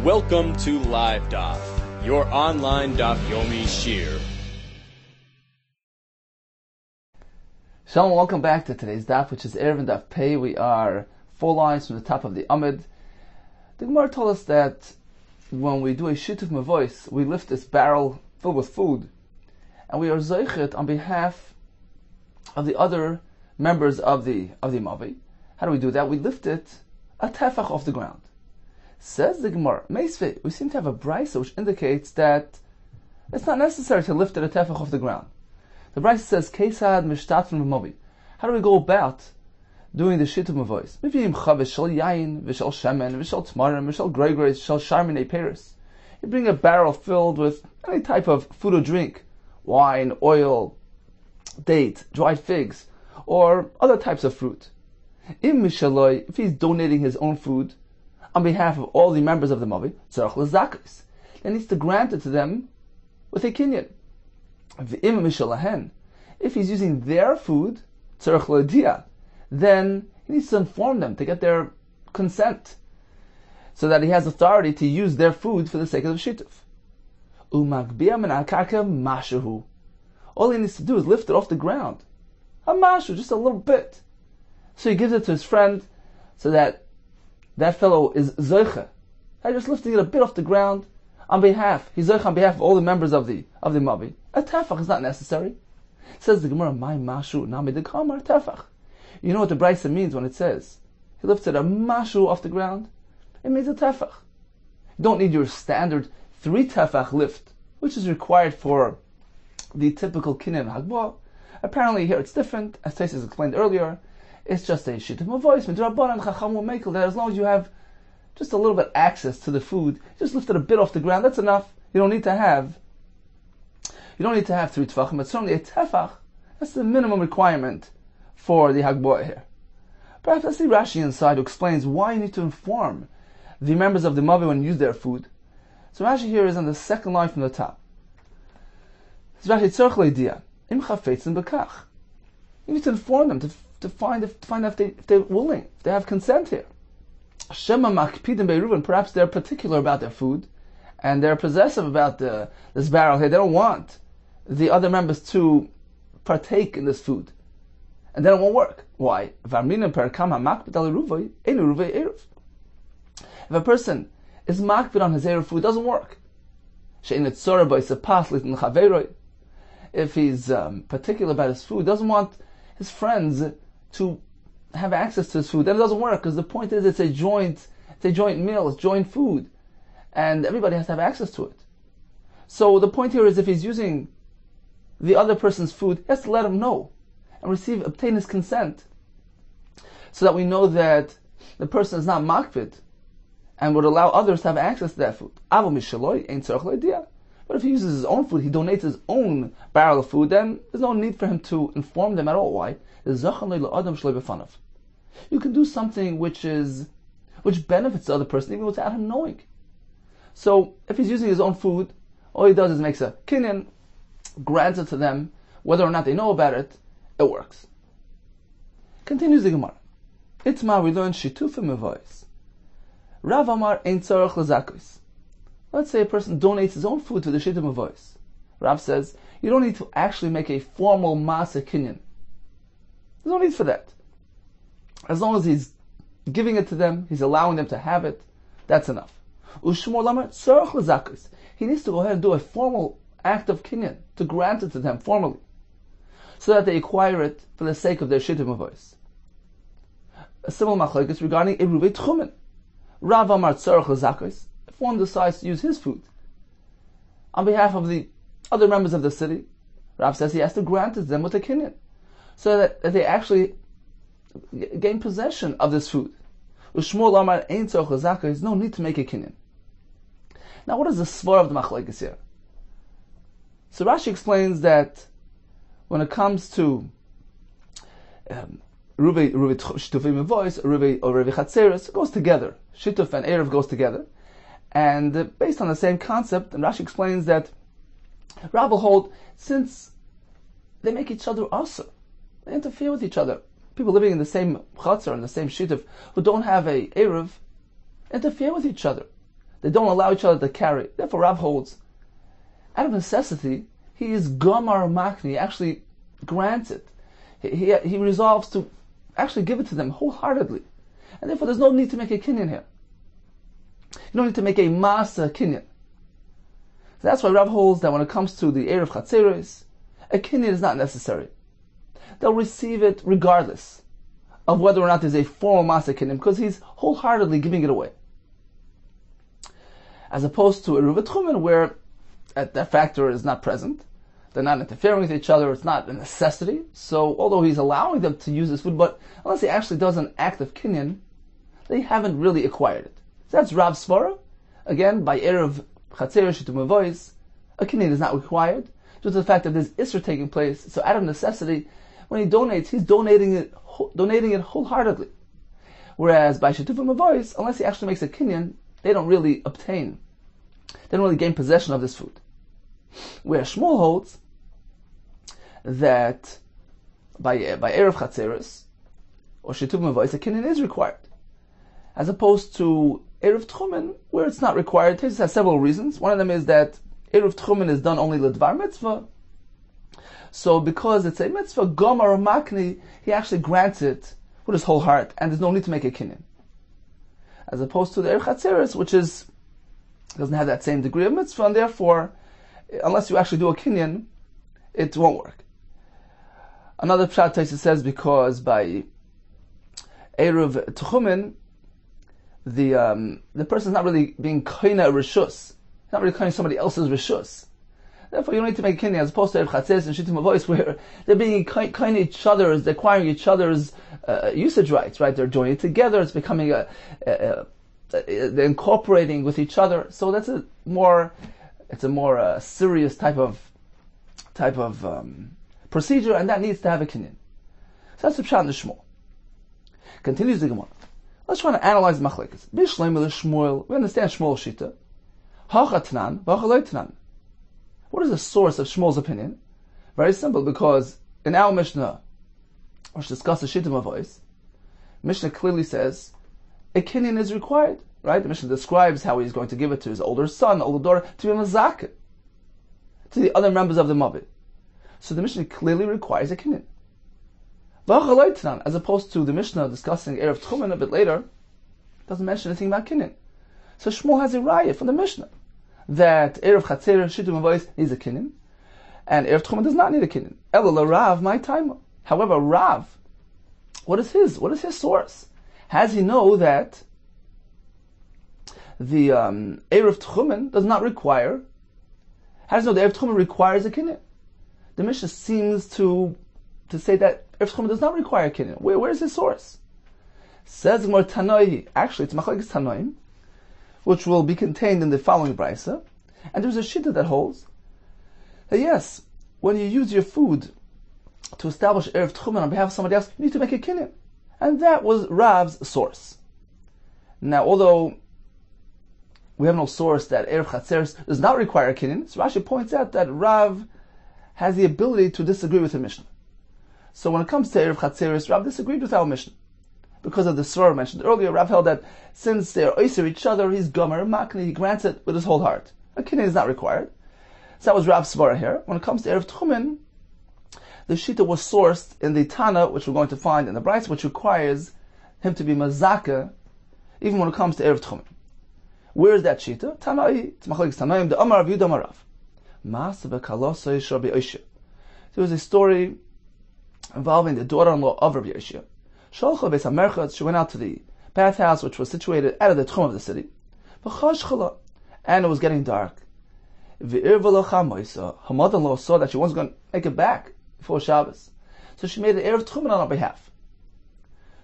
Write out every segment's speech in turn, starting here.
Welcome to Live Daf, your online Daf Yomi Shir. Shalom, welcome back to today's Daf, which is Eruvin Daf Pei. We are 4 lines from the top of the Amud. The Gemara told us that when we do a shituf mevois, we lift this barrel filled with food, and we are zeichet on behalf of the other members of the Mavi. How do we do that? We lift it a tefach off the ground. Says the Gemara, Meisve, we seem to have a brisa which indicates that it's not necessary to lift it a tefach off the ground. The brisa says, Kesad mishtatfin v'movi. How do we go about doing the shituf mevois? Mivim chavish shel yayin, v'shel shemen, v'shel tmarim, v'shel gregoris, v'shel sharminei peris. You bring a barrel filled with any type of food or drink, wine, oil, date, dried figs, or other types of fruit. Im mishaloi, if he's donating his own food, on behalf of all the members of the Mavi, tzarach l'zakis, then he needs to grant it to them with a kinyan. V'im mishalahen, if he's using their food, tzarach l'dia, then he needs to inform them to get their consent, so that he has authority to use their food for the sake of the shituf. Umagbia min akarka mashahu. All he needs to do is lift it off the ground. A mashu, just a little bit. So he gives it to his friend, so that fellow is zoicha. I'm just lifting it a bit off the ground on behalf. He's zoicha on behalf of all the members of the Mavi. A tefach is not necessary. Says the Gemara, my mashu nami de kamar tefach. You know what the brisa means when it says he lifted a mashu off the ground? It means a tefach. You don't need your standard 3 tefach lift, which is required for the typical kinyan hagbah. Apparently here it's different, as Taisus explained earlier. It's just a shituf mevois, midrabanan chacham u'mekel, that as long as you have just a little bit access to the food, just lift it a bit off the ground, that's enough. You don't need to have 3 tefachim, but certainly a tefach, that's the minimum requirement for the hagbah here. Perhaps let's see Rashi inside who explains why you need to inform the members of the Mavi when you use their food. So Rashi here is on the second line from the top. It's Rashi tzorch le'dia, im chafetzin bekach. You need to inform them to find out if they're willing, if they have consent here. Shema makpidim be'Eruvin, perhaps they're particular about their food, and they're possessive about this barrel here. They don't want the other members to partake in this food, and then it won't work. Why? If a person is makpid on his eruv food, it doesn't work. If he's particular about his food, doesn't want his friends to have access to his food, then it doesn't work, because the point is it's a joint meal, it's joint food, and everybody has to have access to it. So the point here is, if he's using the other person's food, he has to let him know and obtain his consent, so that we know that the person is not makpid and would allow others to have access to that food. But if he uses his own food, he donates his own barrel of food, then there's no need for him to inform them at all. Why? You can do something which benefits the other person even without him knowing. So if he's using his own food, all he does is makes a kinyan, grants it to them, whether or not they know about it, it works. Continues the Gemara. Itmar, we learn shituf mevois. Rav Amar ein tzorach l'zakos. Let's say a person donates his own food to the shituf mevois. Rav says, you don't need to actually make a formal masa kinyan. There's no need for that. As long as he's giving it to them, he's allowing them to have it, that's enough. Ushmor lamar tzorach l'zakos. He needs to go ahead and do a formal act of kinyan, to grant it to them formally, so that they acquire it for the sake of their shituf mevois. A similar machlokes regarding Eruvin tchumen. Rav Amar tzorach l'zakos. If one decides to use his food on behalf of the other members of the city, Rav says he has to grant it to them with a kinyan, so that they actually gain possession of this food. Ushmor Amar ein tzorach l'zakos. There's no need to make a kinyan. Now, what is the svar of the machlokes here? So Rashi explains that when it comes to Ruvi Shtufim voice, Ruvi Chatzeres, it goes together. Shituf and Erev goes together. And based on the same concept, and Rashi explains that Rav will hold, since they make each other asa, they interfere with each other. People living in the same chatzar, in the same shituf, who don't have a Erev, interfere with each other. They don't allow each other to carry. Therefore, Rav holds, out of necessity, he is Gomar Makni, he actually grants it. He resolves to actually give it to them wholeheartedly. And therefore, there's no need to make a kinyan here. You don't need to make a masa kinyan. So that's why Rav holds that when it comes to the Erev Chatzeres, a kinyan is not necessary. They'll receive it regardless of whether or not there's a formal masa kinyan, because he's wholeheartedly giving it away. As opposed to Eruvin Tchumen, where that factor is not present, they're not interfering with each other, it's not a necessity. So although he's allowing them to use this food, but unless he actually does an act of kinyan, they haven't really acquired it. So that's Rav Svara. Again, by Erev Chatzeres Shitum Avois, a kinyan is not required due to the fact that there's Isser taking place. So out of necessity, when he donates, he's donating it wholeheartedly. Whereas by Shitufim Avois, unless he actually makes a kinyan, they don't really gain possession of this food. Where Shmuel holds that by Erev Chatzeres or Shitufim Avois, a kinyan is required, as opposed to Erev Tchumen, where it's not required. This has several reasons. One of them is that Erev Tchumen is done only L'Dvar Mitzvah. So because it's a mitzvah, Gomar or Makni, he actually grants it with his whole heart, and there's no need to make a kinyan. As opposed to the Erev Chatzeres, which doesn't have that same degree of mitzvah, and therefore, unless you actually do a kinyan, it won't work. Another pshat Taisa says because by Erev Tchumen, the person is not really being koina rishus, not really koina somebody else's rishus. Therefore, you don't need to make a kinyan, as opposed to Erev Chatzeres and Shittim Avois, where they're being koina each other's, they're acquiring each other's usage rights, right? They're joining together. It's becoming they're incorporating with each other. So that's a more serious type of procedure, and that needs to have a kinyan. So that's the pshat in the Shmuel. Continues the Gemara. Let's try to analyze the machlekes. Bishleim Shmuel. We understand Shmuel's shita. Hachatnan, v'hachaloitnan. What is the source of Shmuel's opinion? Very simple, because in our Mishnah, which discusses Shittim Avois, Mishnah clearly says a kinyan is required. Right? The Mishnah describes how he's going to give it to his older son, older daughter, to be mazakeh, to the other members of the mabit. So the Mishnah clearly requires a kinyan. As opposed to the Mishnah discussing Erev Tchumen a bit later, doesn't mention anything about kinyan. So Shmuel has a raya from the Mishnah that Erev Chatzeres Shittim Avois needs a kinyan, and Erev Tchumen does not need a kinyan. Ela Rav my time. However, Rav, what is his source? Has he know that the Erev Tchumen does not require? How does he know the Erev Tchumen requires a kinyan? The Mishnah seems to say that Erev Tchumen does not require a kinyan. Where is his source? Says Gemara Tanoi. Actually, it's Machlekes Tanoim, which will be contained in the following brisa. And there's a shita that holds that yes, when you use your food to establish Erev Tchumen on behalf of somebody else, you need to make a kinyan. And that was Rav's source. Now, although we have no source that Erev Chatzeres does not require a kinyan, so Rashi points out that Rav has the ability to disagree with the Mishnah. So when it comes to Erev Chatzeres, Rav disagreed with our Mishnah. Because of the Svar mentioned earlier, Rav held that since they're oiser each other, he's gomer, makni, he grants it with his whole heart. A kinyan is not required. So that was Rav's Svar here. When it comes to Erev Tchumen, the shita was sourced in the Tana, which we're going to find in the Brisa, which requires him to be mazaka, even when it comes to Erev Tchumen. Where is that shita? Tanai, it's Machlekes Tanaim, the Amar Rav Yehuda Marav. Mas bekalosay Rabbi Yehuda. There was a story involving the daughter-in-law of Rabbi Yehuda. Shalcha beis hamerchatz, she went out to the bathhouse, which was situated out of the tchum of the city. And it was getting dark. Her mother-in-law saw that she wasn't going to make it back before Shabbos. So she made an Erev Tchumen on her behalf,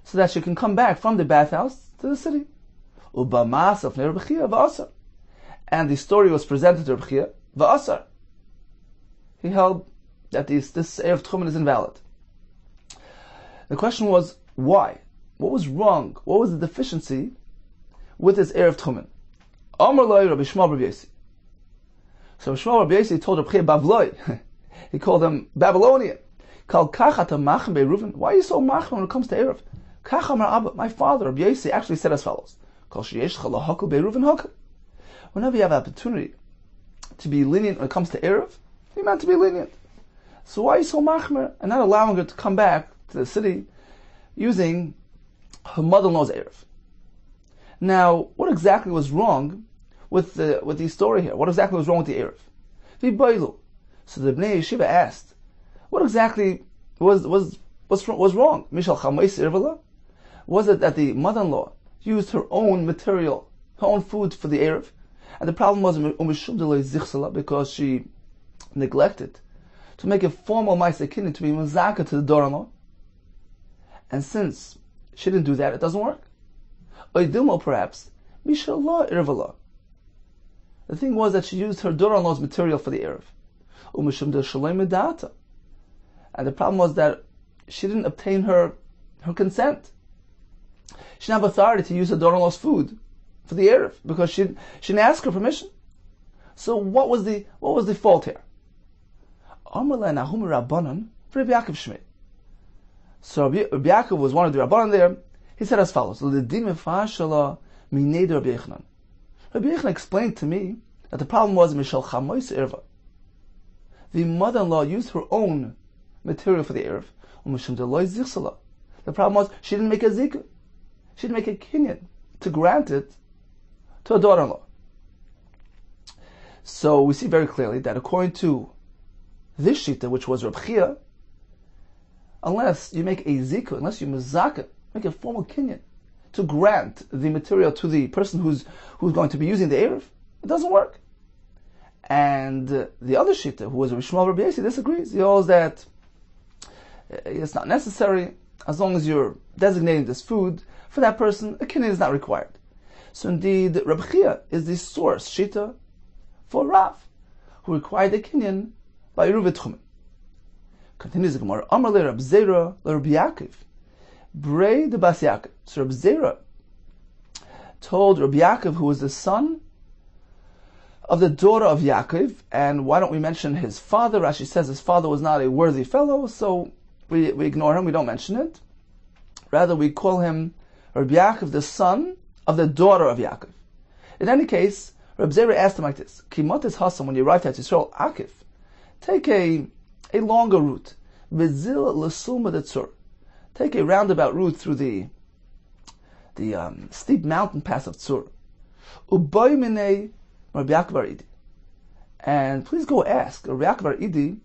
so that she can come back from the bathhouse to the city. And the story was presented to Rabbi Yehuda v'asar. He held that this Erev Tchumen is invalid. The question was, why? What was wrong? What was the deficiency with this Erev Tchumen? Amar Loi Rabbi Shmuel Rabbi Yossi. So Shmuel Rabbi Yossi told Rabbi Bavloi, he called him Babylonian. Called Kachata Machem Eruvin. Why are you so machem when it comes to Erev? Kachamar Abba, my father Rabbi Yossi actually said as follows: Kol sheyesh chala hakol be'eruvin hakol. whenever you have an opportunity to be lenient when it comes to Erev, you're meant to be lenient. So why are you so machmer and not allowing her to come back to the city using her mother-in-law's Erev? Now, what exactly was wrong with the story here? What exactly was wrong with the Erev? V'boilu. So the Bnei Yeshiva asked, what exactly was wrong? Mishal chamais irvala? Was it that the mother-in-law used her own material, her own food for the Erev? And the problem was because she neglected to make a formal ma'aseh kinyan to be mezaka to the daughter-in-law. And since she didn't do that, it doesn't work. Oidilmo perhaps, mishallah irvala. The thing was that she used her daughter-in-law's material for the Erev. And the problem was that she didn't obtain her consent. She didn't have authority to use her daughter-in-law's food for the Erev because she didn't ask her permission. So what was the fault here? So Rabbi Yaakov was one of the Rabbanan there. He said as follows: Rabbi Yehuda explained to me that the problem was Mishal Chamois Irva. The mother-in-law used her own material for the Erev. The problem was she didn't make a zikr. She didn't make a kinyan to grant it to her daughter-in-law. So we see very clearly that according to this shita, which was Reb Chia, unless you make a zikr, unless you mezaka, make a formal kinyan to grant the material to the person who's going to be using the Erev, it doesn't work. And the other shita, who was Rishmal Rabbi Yossi, disagrees. He holds that it's not necessary. As long as you're designating this food for that person, a kinyan is not required. So indeed, Rabbi Chia is the source shita for Rav, who required the kinyan by Eruvin Tchumen. Continues the Gemara. Amar le Rab Zera le Rabbi Yaakov, Brei de Bas Yaakov. So Rab Zera told Rabbi Yaakov, who was the son of the daughter of Yaakov, and why don't we mention his father? Rashi says his father was not a worthy fellow, so we ignore him, we don't mention it. Rather, we call him Rabbi Yaakov, the son of the daughter of Yaakov. In any case, Rabbi Zera asked him like this: Kimotes Hassam, when you arrive at Yisrael, Akif, take a longer route. Vizil l'suma detzur. Take a roundabout route through the steep mountain pass of Tzur. Uboy minei Rabbi Yaakov Idi. And please go ask Rabbi Yaakov Idi,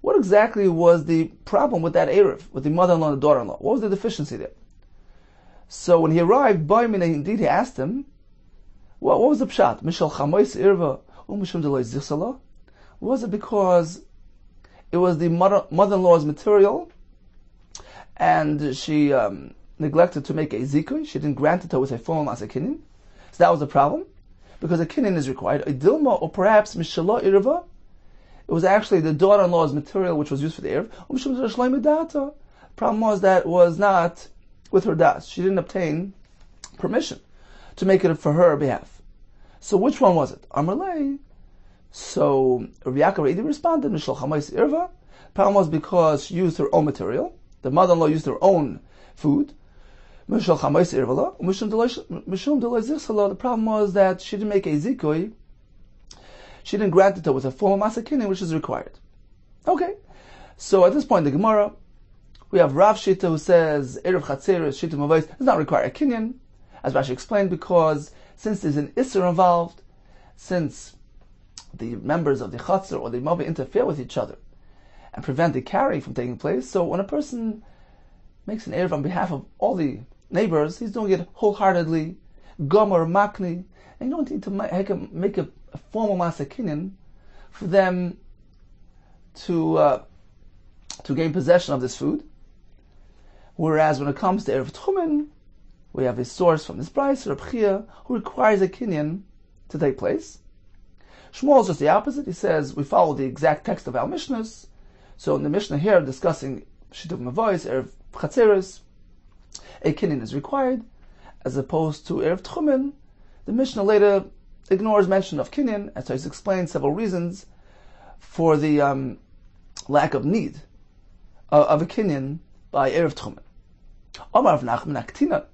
what exactly was the problem with that Erev, with the mother-in-law and the daughter-in-law? What was the deficiency there? So when he arrived, Boy minei, indeed he asked him, what was the pshat? Mishal chamois irva umishum deloi zichsala? Was it because it was the mother-in-law's material, and she neglected to make a zikui? She didn't grant it to her with a formal ma'aseh kinyan. So that was the problem, because a kinyan is required. A dilma, or perhaps mishala irva, it was actually the daughter-in-law's material which was used for the erev. The problem was that it was not with her das. She didn't obtain permission to make it for her behalf. So which one was it? Amarlei. So Rabbi Yaakov Idi responded, Mishal chamais irva. The problem was because she used her own material. The mother-in-law used her own food. Mishal chamais irva. Mishum deloi zichsala. The problem was that she didn't make a zikui. She didn't grant it to her with a formal ma'aseh kinyan, which is required. Okay. So at this point in the Gemara, we have Rav Shita who says Erev Chatzeres Shita Mavais does not require a kinyan, as Rashi explained, because since there's an Isser involved, since the members of the Chatzer or the Mavai interfere with each other and prevent the carrying from taking place, so when a person makes an Erev on behalf of all the neighbors, he's doing it wholeheartedly, Gomer, Makni, and you don't need to make a formal ma'aseh kinyan for them to gain possession of this food. Whereas when it comes to Erev Tchumen, we have a source from this Bryce, Reb Chia, who requires a kinyan to take place. Shmuel is just the opposite. He says we follow the exact text of our Mishnahs. So in the Mishnah here, discussing Shituf Mavois, Erev Chatzeres, a kinyan is required, as opposed to Erev Tchumen. The Mishnah later ignores mention of kinyan, and so he's explained several reasons for the lack of need of a kinyan by Erev Tchumen. Omar of Nachman Aktina.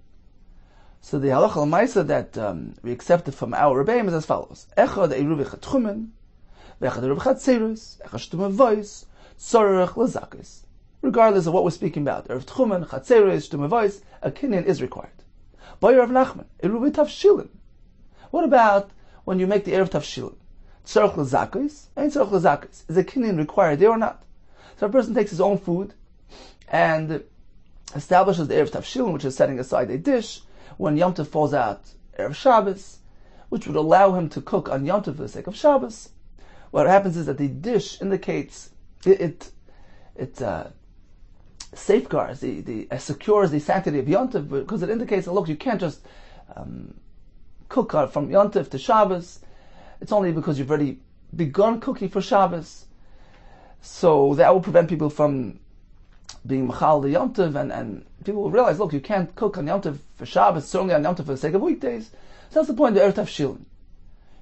So the halacha l'maisa that we accepted from our Rebbeim is as follows: Echad eruv chatchumen, v'echad eruv chatzeros, echad shtum avois, tzorech lezakis. Regardless of what we're speaking about, eruv tchumen, chatzeros, shtum avois, a kinyan is required. By Rav Nachman, eruv tavshilin. What about when you make the eruv tavshilin? Tzorech lezakis, ain't tzorech lezakis. Is a kinyan required there or not? So a person takes his own food and establishes the eruv tavshilin, which is setting aside a dish when Yom Tov falls out Erev Shabbos, which would allow him to cook on Yom Tov for the sake of Shabbos. What happens is that the dish indicates, it safeguards, secures the sanctity of Yom Tov, because it indicates that, look, you can't just cook from Yom Tov to Shabbos. It's only because you've already begun cooking for Shabbos. So that will prevent people from being machal the Yom Tov, and people will realize, look, you can't cook on Yom Tov for Shabbos, certainly on Yom Tov for the sake of weekdays. So that's the point of Erev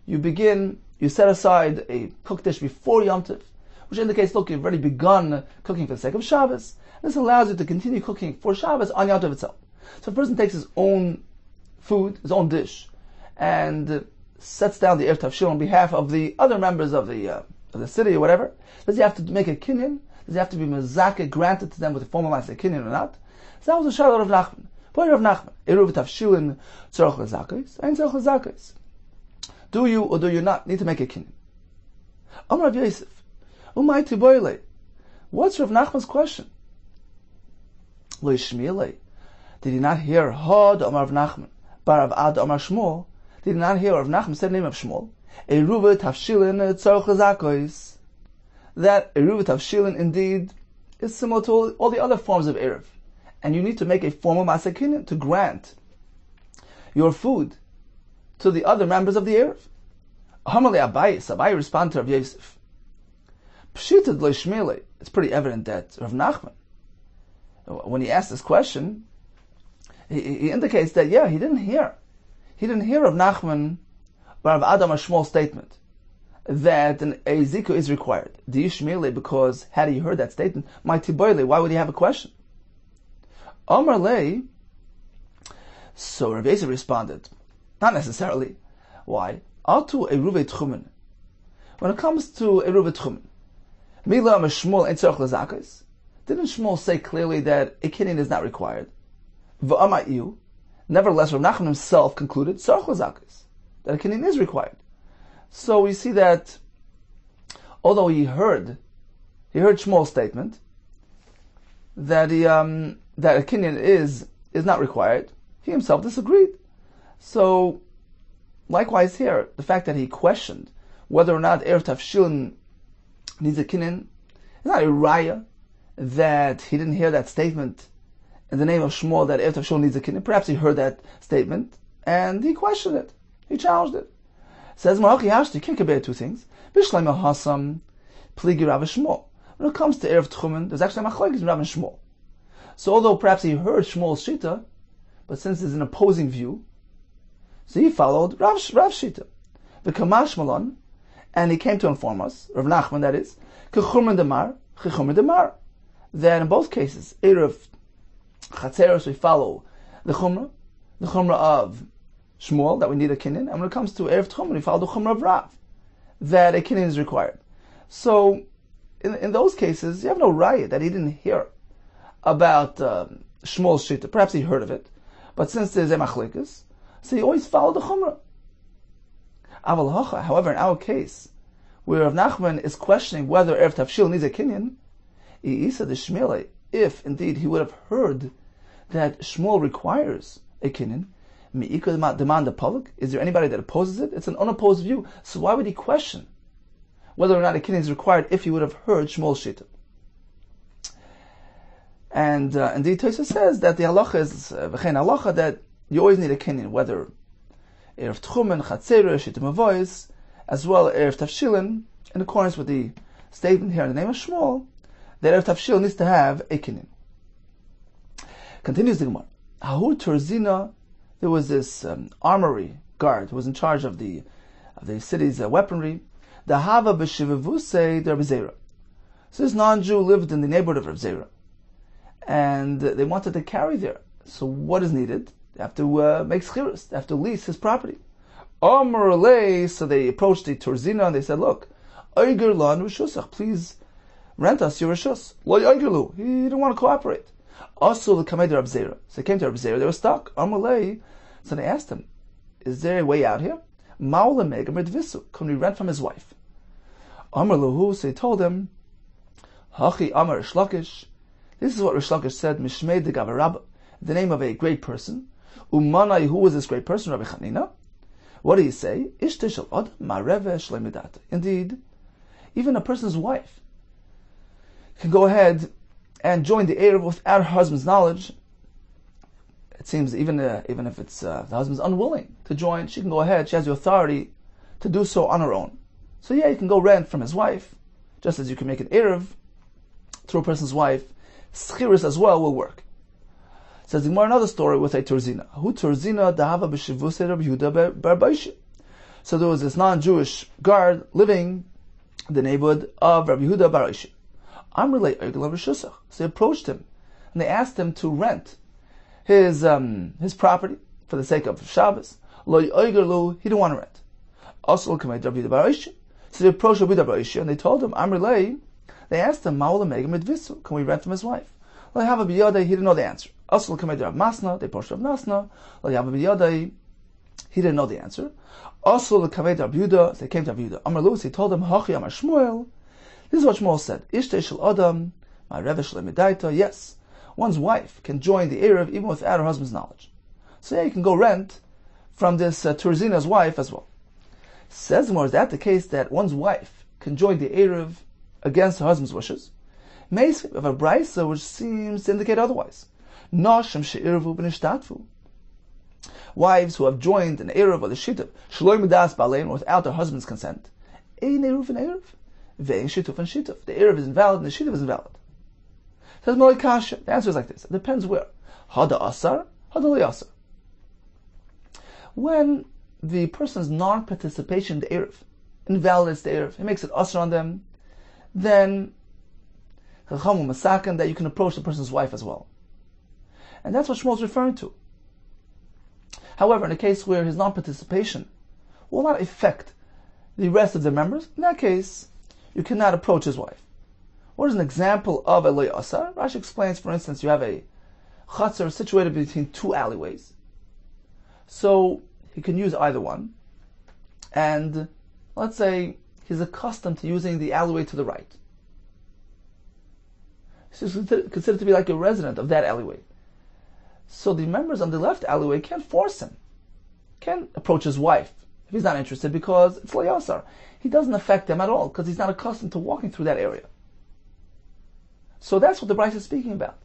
Tavshilin. You set aside a cooked dish before Yom Tov, which indicates, look, you've already begun cooking for the sake of Shabbos. This allows you to continue cooking for Shabbos on Yom Tov itself. So a person takes his own food, his own dish, and sets down the Erev Tavshilin on behalf of the other members of the city or whatever. Does he have to make a kinyan? Does he have to be mezakeh granted to them with a formal ma'aseh kinyan or not? So that was the shayla of Rav Nachman. Point Rav Nachman, eruv tavshilin tzorech lezakos, ain't tzorech lezakos. Do you or do you not need to make a kinyan? Amar Rav Yosef, umay tiboyle. What's Rav Nachman's question? Lo yishmiele. Did he not hear Hod Amar Rav Nachman, bar Rav Ad Amar Shmuel? Did he not hear Rav Nachman said the name of Shmuel? Eruv tavshilin tzorech lezakos. That eruv tavshilin indeed is similar to all the other forms of eruv, and you need to make a formal ma'aseh kinyan to grant your food to the other members of the eruv. Hamale Abaye responded to Rav Yosef. Pshitad lo shmile. It's pretty evident that Rav Nachman, when he asked this question, he indicates that he didn't hear Rav Nachman but Rav Adam Shmuel's statement that a ziku is required. The Yishmele, because had he heard that statement, my tiboyle, why would he have a question? Amar lei. So Rav Yosef responded, not necessarily. Why? Atu eruve tchumen. When it comes to eruve tchumen, Mila Shmuel ain't tzorech lezakos. Didn't Shmuel say clearly that a kinyan is not required? V'amayu. Nevertheless, Rav Nachman himself concluded tzorech lezakos, that a kinyan is required. So we see that although he heard Shmuel's statement that that a kinyan is not required, he himself disagreed. So likewise here, the fact that he questioned whether or not Erev Tavshilin needs a kinyan is not a raya that he didn't hear that statement in the name of Shmuel that Erev Tavshilin needs a kinyan. Perhaps he heard that statement and he questioned it, he challenged it. Says Marachi Hashti, you can't compare two things. Bishleim Hasam, Pligi Rav Shmuel. When it comes to Erev Tchumen, there's actually a machlokes in Rav and Shmuel. So although perhaps he heard Shmuel's shita, but since there's an opposing view, so he followed Rav shita. The Kamash Malon, and he came to inform us, Rav Nachman that is, Kechumen Demar, Kechumen Demar, that in both cases, Erev Chatzeros, we follow the Chumrah of Shmuel, that we need a kinyan, and when it comes to Erev Tchumen, we follow the Chumrah of Rav, that a kinyan is required. So, in those cases, you have no raya that he didn't hear about Shmuel's shita. Perhaps he heard of it, but since there's a machlekes, so he always followed the Chumrah. However, in our case, where Rav Nachman is questioning whether Erev Tavshil needs a kinyan, Isa the Shmele, if indeed he would have heard that Shmuel requires a kinyan, demand the public. Is there anybody that opposes it? It's an unopposed view. So why would he question whether or not a kinyan is required if he would have heard Shmuel's shita? And indeed, Tosha says that the halacha is v'chein halacha that you always need a kinyan, whether Erev Tchumen, Chatzera, Shita Mavois, as well as Erev Tavshilin, in accordance with the statement here in the name of Shmuel, that Erev Tavshilin needs to have a kinyan. Continues the Gemara. Hahur Turzina. There was this armory guard who was in charge of the city's weaponry. The Hava b'shivavuse der Bezera. So this non-Jew lived in the neighborhood of Rav Zera, and they wanted to carry there. So what is needed? They have to make schiras. They have to lease his property. So they approached the Turzina and they said, look, Eiger lan rishusach, please rent us your rishus. Lo Eigerlu, he didn't want to cooperate. Also, the Kamei Rab Zera. So they came to Rab Zera, they were stuck. So they asked him, is there a way out here? Maula megam redvisu, can we rent from his wife? Amar Lahu, so he told him, Hachi Amar Rish Lakish. This is what Rish Lakish said, Mishmei de Gavarabba, the name of a great person. Umanai, who was this great person? Rabbi Chanina. What do you say? Ishtishal Ad Mareve Shlemidata. Indeed, even a person's wife can go ahead and join the Eruv without her husband's knowledge. It seems even if it's the husband's unwilling to join, she can go ahead. She has the authority to do so on her own. So yeah, you can go rent from his wife, just as you can make an Eruv through a person's wife. Schiris as well will work. Says more another story with a Turzina. Who Turzina dahava b'shivusei Rabbi Yehuda bar Baisha. So there was this non-Jewish guard living in the neighborhood of Rabbi Yehuda bar Baisha. Amrulei Eigel Rishusach. So they approached him and they asked him to rent his property for the sake of Shabbos. Lo Eigelu, he didn't want to rent. Also Kamei Rabbi Yehuda bar Baisha. So they approached Rabbi Yehuda bar Baisha and they told him, Amrulei, they asked him, Ma'ula Megam Edvisu, can we rent from his wife? Lo Yahava b'Yodai, he didn't know the answer. Also Kamei Rav Masna, they approached Rav Masna. Lo Yahava b'Yodai, he didn't know the answer. Also Kamei Rav Yehuda, they came to Rav Yehuda. Amar Luz, he told them, Hachi Amar Shmuel. This is what Shmuel said. Ishtei shel Adam, ma'Reve Shleimidaita. Yes, one's wife can join the Eruv even without her husband's knowledge. So yeah, you can go rent from this Turzina's wife as well. Says the more, is that the case that one's wife can join the Eruv against her husband's wishes? Meis of a brisa which seems to indicate otherwise. Noshim she'irvu b'nishtatvu. Wives who have joined an Eruv or the Shituf, Shaloi Midas Balein, without their husband's consent. Ein Eruv and Eruv. Ve'in Shituf and Shituf. The Eruv is invalid and the Shituf is invalid. Says Malay Kasha. The answer is like this. It depends where. Hada Asar, Hada Li Asar. When the person's non-participation in the Eruv invalidates the Eruv, it makes it Asar on them, then Chacham Masakan, that you can approach the person's wife as well. And that's what Shmuel is referring to. However, in a case where his non-participation will not affect the rest of the members, in that case, you cannot approach his wife. What is an example of a Lo Asar? Rashi explains, for instance, you have a chatzar situated between two alleyways. So he can use either one. And let's say he's accustomed to using the alleyway to the right. He's considered to be like a resident of that alleyway. So the members on the left alleyway can't force him, can't approach his wife if he's not interested, because it's Lo Asar. He doesn't affect them at all because he's not accustomed to walking through that area. So that's what the Bryce is speaking about.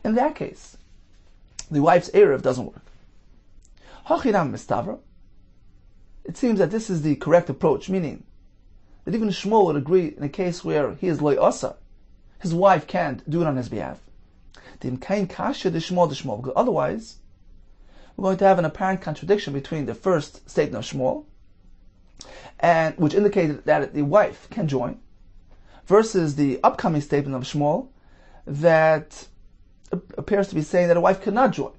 In that case, the wife's Eruv doesn't work. Hachinam mistavra. It seems that this is the correct approach, meaning that even Shmuel would agree in a case where he is Lo Asar, his wife can't do it on his behalf. Because otherwise, we're going to have an apparent contradiction between the first statement of Shmuel, and which indicated that the wife can join, versus the upcoming statement of Shmuel that appears to be saying that a wife cannot join.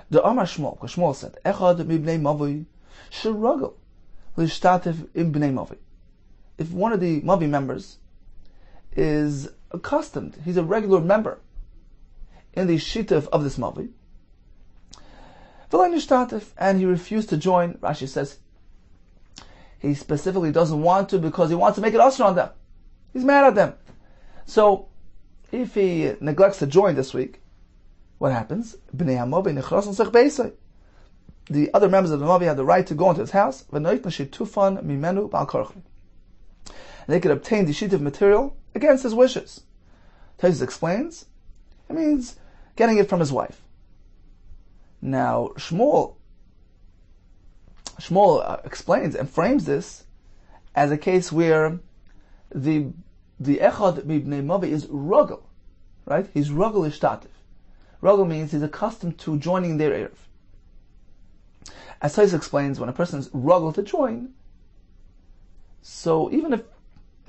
The Amar Shmuel, because Shmuel said, Echad mibnei Mavi shiragel l'shtatev im bnei Mavi. If one of the Mavi members is accustomed, he's a regular member in the shituf of this Mavi, and he refused to join, Rashi says, he specifically doesn't want to because he wants to make it usher on them. He's mad at them. So, if he neglects to join this week, what happens? The other members of the Mavi have the right to go into his house, and they could obtain the shituf material against his wishes. Taisus explains, it means getting it from his wife. Now, Shmuel explains and frames this as a case where the Echad Mibnei Mavi is Rugel, right? He's Rugel Ishtativ. Rugel means he's accustomed to joining their Eruv. As Taisus explains, when a person is Rugel to join, so even if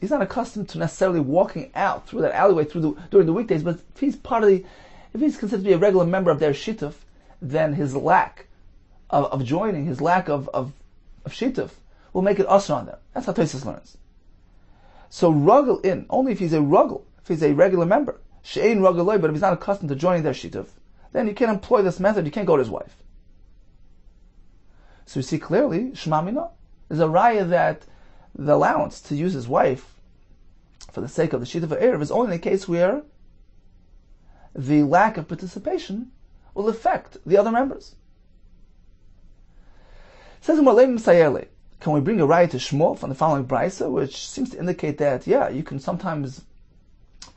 he's not accustomed to necessarily walking out through that alleyway during the weekdays, but if he's considered to be a regular member of their shituf, then his lack of joining, his lack of shituf, will make it usher on them. That's how Tosfos learns. So ruggle in, only if he's a ruggle, if he's a regular member. She'ein ruggle loy, but if he's not accustomed to joining their shituf, then you can't employ this method, you can't go to his wife. So you see clearly, Shema Mina. There's a raya that the allowance to use his wife for the sake of the shituf Erev is only in a case where the lack of participation will affect the other members. It says in Malem Sayele, can we bring a raya to Shmuel from the following brisa, which seems to indicate that, you can sometimes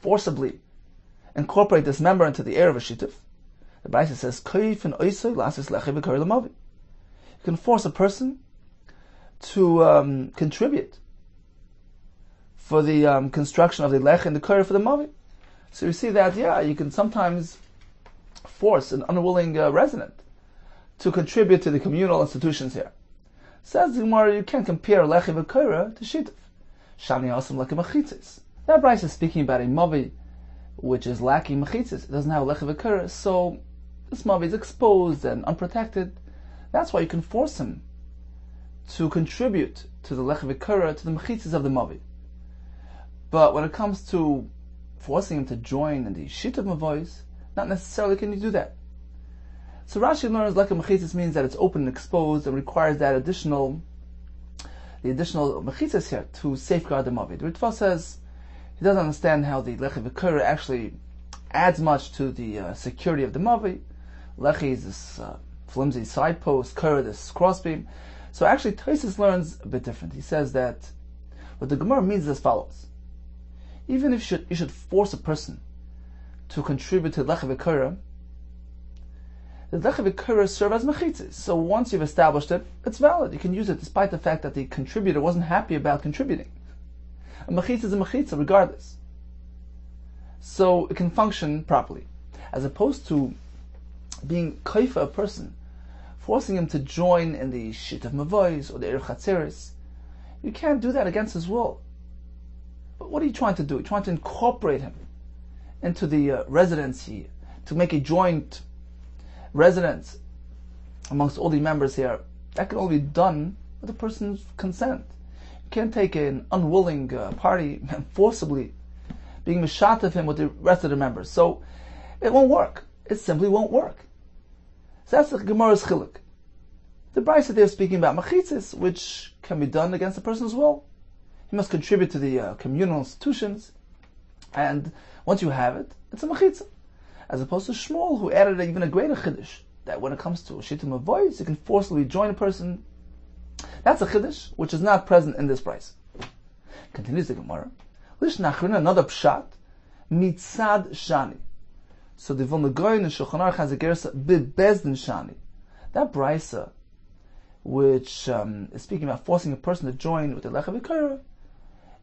forcibly incorporate this member into the Erev shituf. The brisa says, you can force a person to contribute for the construction of the lech and the curry for the mavi. So you see that, you can sometimes force an unwilling resident to contribute to the communal institutions here. Says the Gemara, you can't compare lech and curry to shituf. Shani asam lech mechitzis. That brisa is speaking about a mavi which is lacking mechitzis. It doesn't have lech and curry, so this mavi is exposed and unprotected. That's why you can force him to contribute to the lech v'kara, to the mechitzas of the mavi. But when it comes to forcing him to join in the shituf mavois, not necessarily can you do that. So Rashi learns lech mechitzas means that it's open and exposed and requires that the additional mechitzas here to safeguard the mavi. The Ritva says he doesn't understand how the lech v'kara actually adds much to the security of the mavi. Lechi is this flimsy side post, kara this crossbeam. So actually Tosfos learns a bit different. He says that what the Gemara means is as follows. Even if you should force a person to contribute to lech v'kara, the lech v'kara serve as mechitzas. So once you've established it, it's valid. You can use it despite the fact that the contributor wasn't happy about contributing. A mechitzah is a mechitzah regardless. So it can function properly. As opposed to being kaifa a person, forcing him to join in the shituf mavois or the erev chatzeres, you can't do that against his will. But what are you trying to do? You're trying to incorporate him into the residency, to make a joint residence amongst all the members here. That can only be done with a person's consent. You can't take an unwilling party and forcibly being mishat of him with the rest of the members. So it won't work. It simply won't work. So that's the Gemara's chiluk. The brisa they're speaking about mechitzas, which can be done against a person's will. He must contribute to the communal institutions, and once you have it, it's a mechitzah. As opposed to Shmuel, who added even a greater chiddush, that when it comes to shittum avois, you can forcibly join a person. That's a chiddush which is not present in this brisa. Continues the Gemara. Lishnachrin, another pshat, mitzad shani. So the Vilna Gaon and Shulchan Aruch has a gersa bebezdin shani. That brisa, which is speaking about forcing a person to join with the lech v'kara,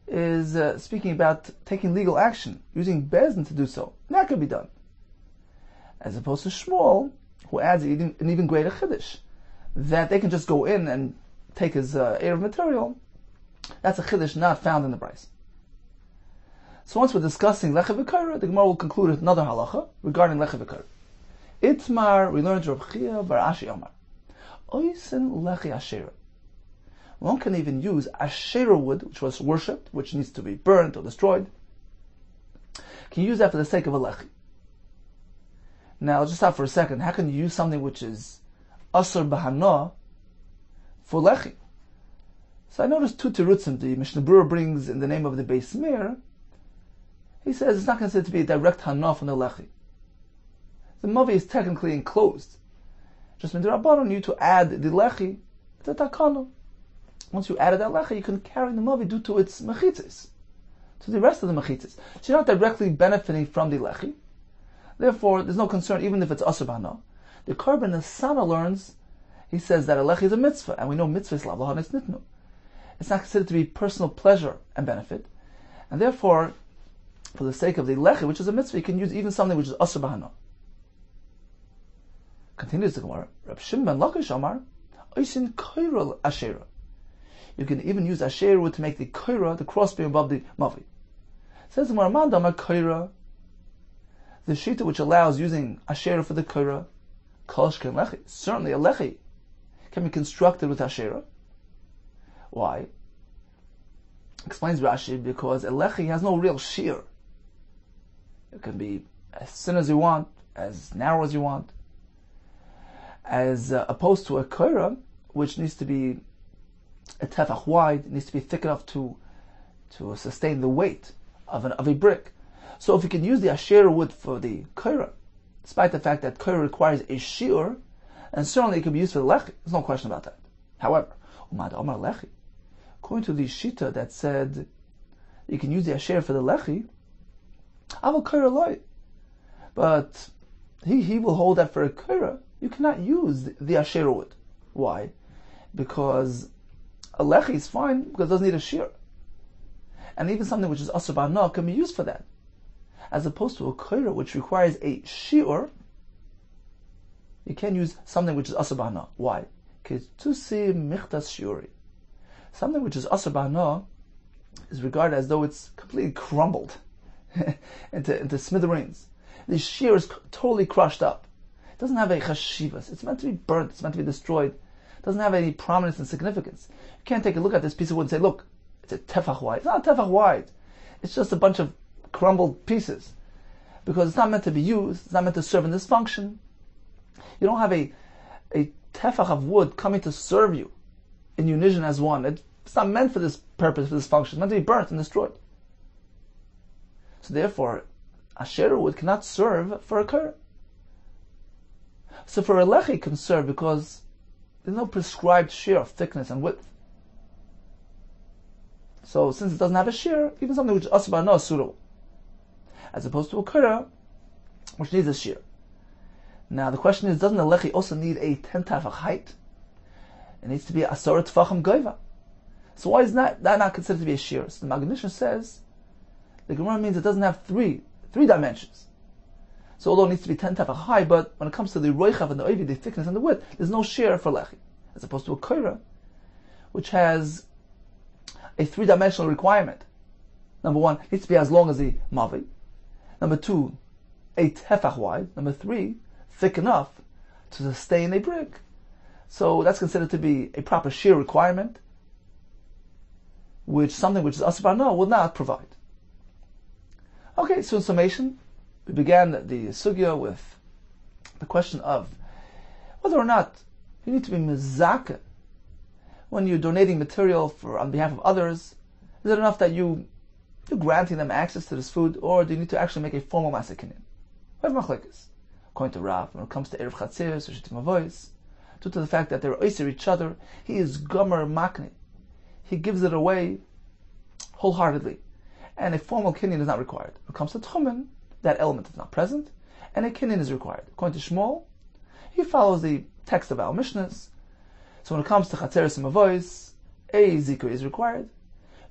is speaking about taking legal action, using bezdin to do so. And that can be done. As opposed to Shmuel, who adds an even greater chiddush, that they can just go in and take his erev material. That's a chiddush not found in the brisa. So once we're discussing lech v'kara, the Gemara will conclude with another halacha regarding lech v'kara. Itmar, we learned Rav Chia bar Ashi Amar, oisen lechi asherah. One can even use asherah wood, which was worshipped, which needs to be burnt or destroyed. Can you use that for the sake of a lechi? Now, let's just stop for a second. How can you use something which is asur b'hana for lechi? So I noticed two terutzim the Mishnah Berurah brings in the name of the Beis Meir. He says it's not considered to be a direct hana from the lechi. The mavi is technically enclosed. Just midrabanan you to add the lechi to the takana. Once you added that lechi, you can carry the mavi due to its mechitzis, to the rest of the mechitzis. So you're not directly benefiting from the lechi. Therefore, there's no concern even if it's asur b'hana. The Korban Nesana learns, he says that a lechi is a mitzvah, and we know mitzvah is l'avlahanes nitnu. It's not considered to be personal pleasure and benefit, and therefore, for the sake of the lechi, which is a mitzvah, you can use even something which is asur b'hana. Continues the Gemara. Reb Shimon ben Lakish Amar, oisin koira asherah. You can even use asherah wood to make the koira, the crossbeam above the mavi. Says the Gemara, man damar koira, the shita which allows using asherah for the koira, Certainly a lechi can be constructed with Asherah. Why? Explains Rashi, because a lechi has no real shear. It can be as thin as you want, as narrow as you want, as opposed to a koira, which needs to be a tefach wide, needs to be thick enough to sustain the weight of a brick. So if you can use the Asherah wood for the koira, despite the fact that koira requires a shear, and certainly it can be used for the lechi, there's no question about that. However, umad omar lechi, according to the shita that said you can use the Asherah for the lechi, aval koira loy, but he will hold that for a koira you cannot use the Asherah wood. Why? Because a lechi is fine because it doesn't need a shear, and even something which is asur b'hana can be used for that, as opposed to a koira which requires a shear. You can't use something which is asur b'hana. Why? Ketusi michtas shiuri. Something which is asur b'hana is regarded as though it's completely crumbled into smithereens. The shear is totally crushed up. It doesn't have a chashivas. It's meant to be burnt. It's meant to be destroyed. It doesn't have any prominence and significance. You can't take a look at this piece of wood and say, look, it's a tefach wide. It's not a tefach wide. It's just a bunch of crumbled pieces. Because it's not meant to be used. It's not meant to serve in this function. You don't have a tefach of wood coming to serve you in unison as one. It's not meant for this purpose, for this function. It's meant to be burnt and destroyed. So therefore, Asherah wood cannot serve for a koira. So for a lechi, it can serve because there's no prescribed shear of thickness and width. So since it doesn't have a shear, even something which is asur b'hana is suitable, as opposed to a koira, which needs a shear. Now the question is, doesn't a lechi also need a 10 tefach height? It needs to be 10 tefachim goiva. So why is that not considered to be a shear? So the Magen says the Gemara means it doesn't have three dimensions. So although it needs to be 10 tefach high, but when it comes to the roichav and the oivi, the thickness and the width, there's no shear for lechi, as opposed to a koira, which has a 3-dimensional requirement. Number one, it needs to be as long as the mavi. Number two, 8 tefach wide. Number three, thick enough to sustain a brick. So that's considered to be a proper shear requirement, which something which is asur b'hana will not provide. Okay, so in summation, we began the sugya with the question of whether or not you need to be mezakeh when you're donating material on behalf of others. Is it enough that you're granting them access to this food, or do you need to actually make a formal masakinyan? We have machlekes. According to Rav, when it comes to Erev Chatzeres or Shitim Avois, due to the fact that they're oiser each other, he is gomer makne. He gives it away wholeheartedly, and a formal kinyan is not required. When it comes to Tchumen, that element is not present, and a kinyan is required. According to Shmuel, he follows the text of our Mishnahs. So when it comes to Chatzeres and Avois, a zikr is required.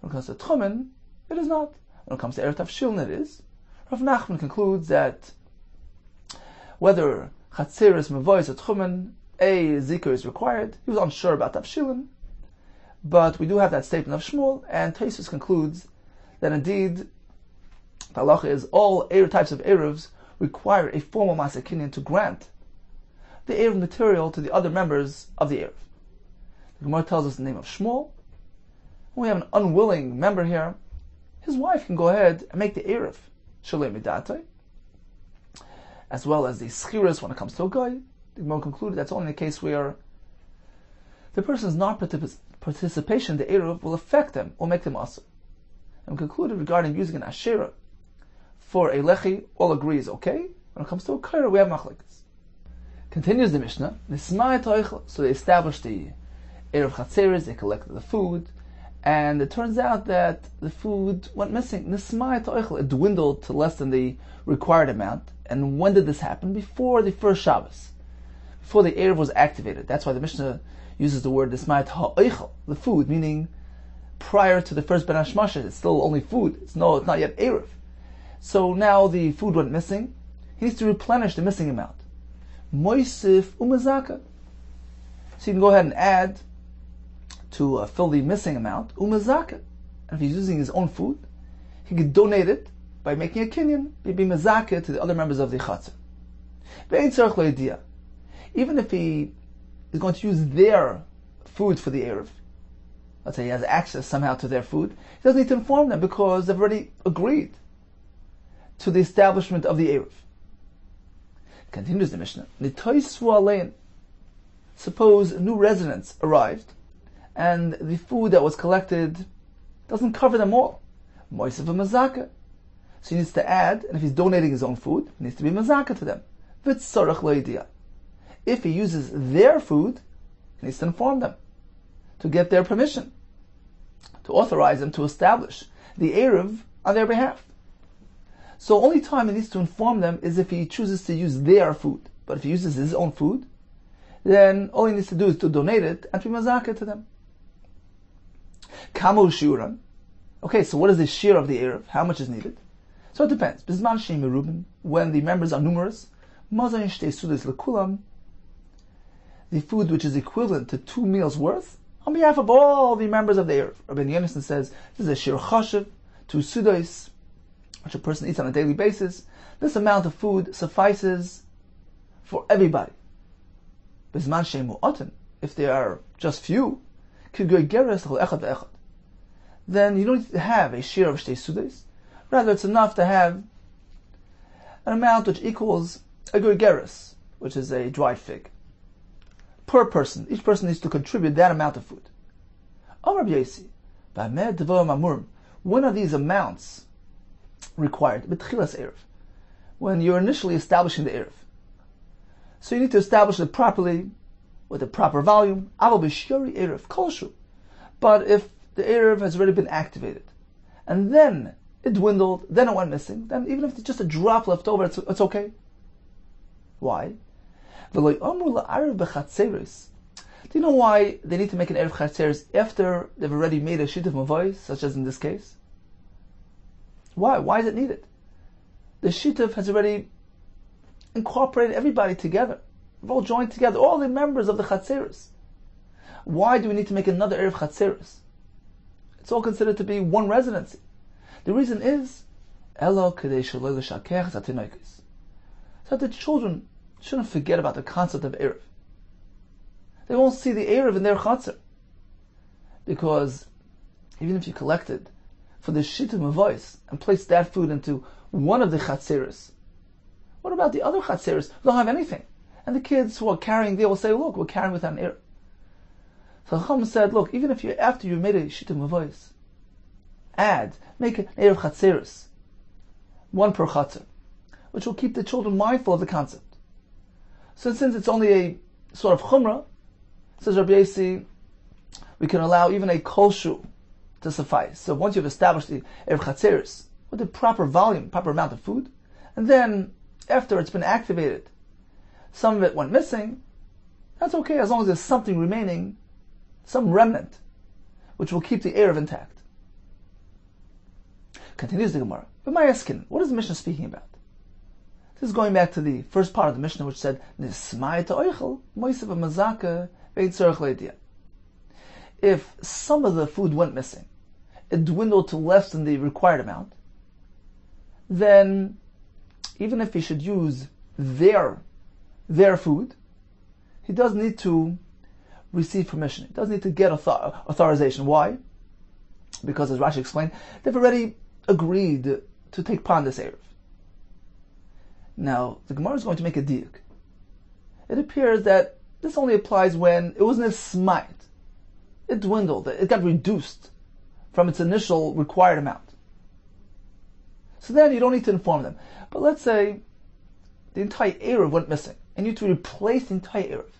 When it comes to Tchumen, it is not. When it comes to Erev Tavshilin, it is. Rav Nachman concludes that whether Chatzeres, Mavois, or Tchumen, a zikr is required. He was unsure about Tavshilin, but we do have that statement of Shmuel, and Tosfos concludes that indeed the halacha is all types of Eruvs require a formal masakinyan to grant the Eruv material to the other members of the Eruv. The Gemara tells us the name of Shmuel. When we have an unwilling member here, his wife can go ahead and make the Eruv Shalei Midatoi, as well as the Schiras when it comes to a guy. The Gemara concluded that's only in the case where the person's non-participation in the Eruv will affect them or make them asur. And concluded regarding using an Asherah for a lechi, all agree is okay. When it comes to a koira, we have machlekes. Continues the Mishnah, so they established the Erev Chatzeres, they collected the food, and it turns out that the food went missing. It dwindled to less than the required amount. And when did this happen? Before the first Shabbos, before the Erev was activated. That's why the Mishnah uses the word Nismayat ha'oichel, the food, meaning prior to the first Ben Hashmasha, it's still only food. It's not yet Erev. So now the food went missing. He needs to replenish the missing amount. Moisif umazaka. So you can go ahead and add to fill the missing amount umazaka. And if he's using his own food, he could donate it by making a kinyan, be mazaka to the other members of the chatzah. even if he is going to use their food for the Eruv, let's say he has access somehow to their food, he doesn't need to inform them because they've already agreed to the establishment of the Eruv. Continues the Mishnah. Suppose new residents arrived and the food that was collected doesn't cover them all. Moisav mazaka. So he needs to add, and if he's donating his own food, he needs to be mazaka to them. V'tzorach loidia. If he uses their food, he needs to inform them, to get their permission, to authorize them to establish the Eruv on their behalf. So only time he needs to inform them is if he chooses to use their food. But if he uses his own food, then all he needs to do is to donate it and to be mazaka to them. Kamo shiuran. Okay, so what is the share of the Eruv? How much is needed? So it depends. Bizman sheim Eruvin, when the members are numerous, mazayin shtei sudas lekulam, the food which is equivalent to 2 meals worth, on behalf of all the members of the Eruv. Rabbi Yehuda says this is a shir chashiv, 2 sudas, which a person eats on a daily basis. This amount of food suffices for everybody. Bizman sheim mu'atin, if there are just few, then you don't need to have a share of shtei sudas. Rather, it's enough to have an amount which equals a gergeris, which is a dried fig, per person. Each person needs to contribute that amount of food. When are these amounts required? When you're initially establishing the Eruv. So you need to establish it properly, with the proper volume. But if the Eruv has already been activated, and then it dwindled, then it went missing, then even if it's just a drop left over, it's okay. Why? Do you know why they need to make an Eruv Chatzeres after they've already made a Shituf Mavois, such as in this case? Why? Why is it needed? The Shituf has already incorporated everybody together. We've all joined together, all the members of the Chatzeres. Why do we need to make another Eruv Chatzeres? It's all considered to be one residency. The reason is, so that the children shouldn't forget about the concept of Eruv. They won't see the Eruv in their Chatzer. Because even if you collected for the Shituf Mavois and placed that food into one of the Chatzeres, what about the other Chatzeres who don't have anything? And the kids who are carrying, they will say, look, we're carrying with an Eruv. So Chacham said, look, even if you, after you made a Shituf Mavois, make an Eruv Chatzeres, one per Chatzer, which will keep the children mindful of the concept. So since it's only a sort of Chumrah, says Rabbi Yossi, we can allow even a kolshu to suffice. So once you've established the Eruv Chatzeres with the proper volume, proper amount of food, and then after it's been activated, some of it went missing, that's okay as long as there's something remaining, some remnant, which will keep the Eruv intact. Continues the Gemara. But my asking, what is the Mishnah speaking about? This is going back to the first part of the Mishnah, which said, if some of the food went missing, it dwindled to less than the required amount, then even if he should use their food, he does need to receive permission. He does need to get authorization. Why? Because, as Rashi explained, they've already agreed to take upon this Eruv. Now, the Gemara is going to make a diuk. It appears that this only applies when it wasn't a smite. It dwindled, it got reduced from its initial required amount. So then you don't need to inform them. But let's say the entire Eruv went missing, and you need to replace the entire Eruv.